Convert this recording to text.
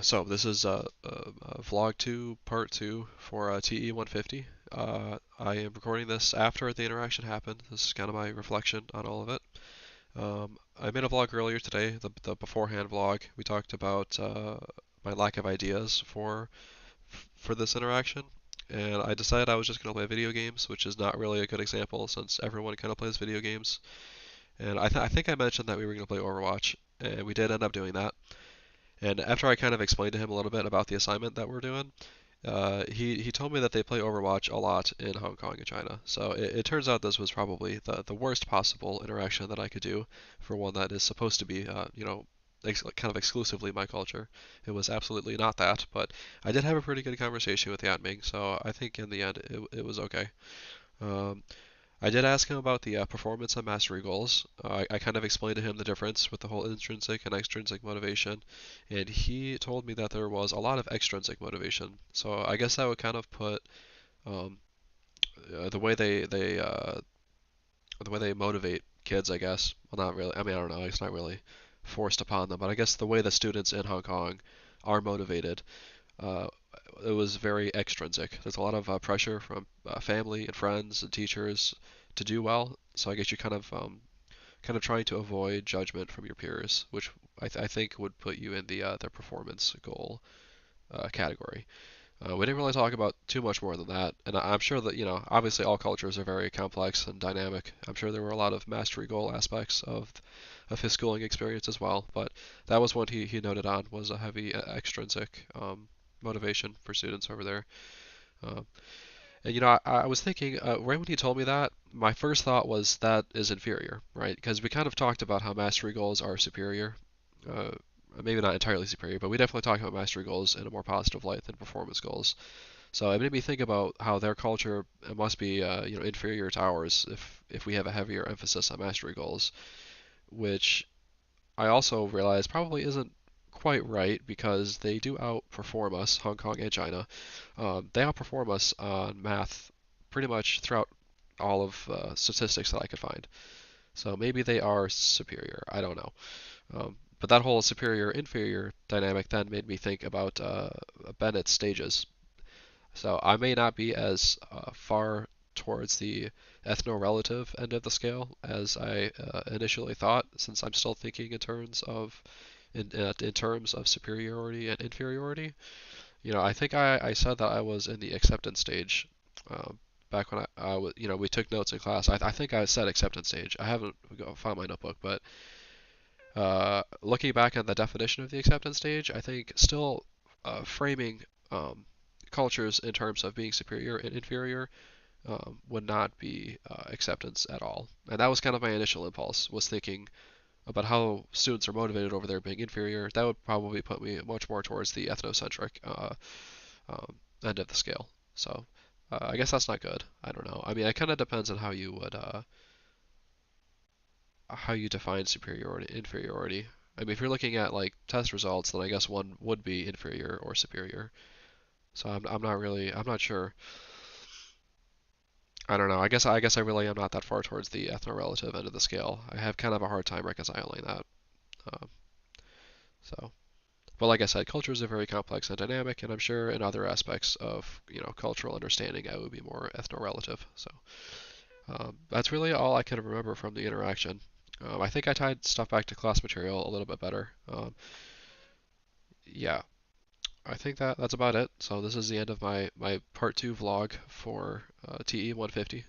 So this is vlog 2, part 2 for TE 150. I am recording this after the interaction happened. This is kind of my reflection on all of it. I made a vlog earlier today, the beforehand vlog. We talked about my lack of ideas for this interaction, and I decided I was just going to play video games, which is not really a good example since everyone kind of plays video games. And I think I mentioned that we were going to play Overwatch, and we did end up doing that. And after I kind of explained to him a little bit about the assignment that we're doing, he told me that they play Overwatch a lot in Hong Kong and China. So it turns out this was probably the worst possible interaction that I could do for one that is supposed to be, kind of exclusively my culture. It was absolutely not that, but I did have a pretty good conversation with Yatming, so I think in the end it was okay. Um, I did ask him about the performance and mastery goals. I kind of explained to him the difference with the whole intrinsic and extrinsic motivation, and he told me that there was a lot of extrinsic motivation. So I guess that would kind of put um, the way the way they motivate kids. I guess. Well, not really. I mean, I don't know. It's not really forced upon them, but I guess the way the students in Hong Kong are motivated, uh, it was very extrinsic. There's a lot of pressure from family and friends and teachers to do well. So I guess you're kind of trying to avoid judgment from your peers, which I think would put you in the performance goal category. We didn't really talk about too much more than that, and I'm sure that obviously all cultures are very complex and dynamic. I'm sure there were a lot of mastery goal aspects of his schooling experience as well, but that was what he noted on was a heavy extrinsic motivation for students over there. Um, and I was thinking, right when he told me that, my first thought was that is inferior, right? Because we kind of talked about how mastery goals are superior. Uh, Maybe not entirely superior, but we definitely talk about mastery goals in a more positive light than performance goals. So it made me think about how their culture must be, inferior to ours if we have a heavier emphasis on mastery goals, which I also realize probably isn't quite right because they do outperform us, Hong Kong and China. They outperform us on math pretty much throughout all of statistics that I could find. So maybe they are superior. I don't know. But that whole superior inferior dynamic then made me think about Bennett's stages. So I may not be as far towards the ethno-relative end of the scale as I initially thought, since I'm still thinking in terms of superiority and inferiority. I think I said that I was in the acceptance stage back when we took notes in class. I think I said acceptance stage. I haven't found my notebook, but looking back at the definition of the acceptance stage, I think still framing um, cultures in terms of being superior and inferior would not be acceptance at all. And that was kind of my initial impulse, was thinking about how students are motivated over there being inferior. That would probably put me much more towards the ethnocentric end of the scale. So I guess that's not good. I don't know. I mean, it kind of depends on how you define superiority, inferiority. I mean, if you're looking at like test results, then I guess one would be inferior or superior. So I'm not sure. I don't know. I guess I really am not that far towards the ethno-relative end of the scale. I have kind of a hard time reconciling that. Um, so, but like I said, cultures are very complex and dynamic, and I'm sure in other aspects of cultural understanding, I would be more ethno-relative. So that's really all I can remember from the interaction. I think I tied stuff back to class material a little bit better. Yeah, I think that's about it. So this is the end of my part two vlog for TE 150.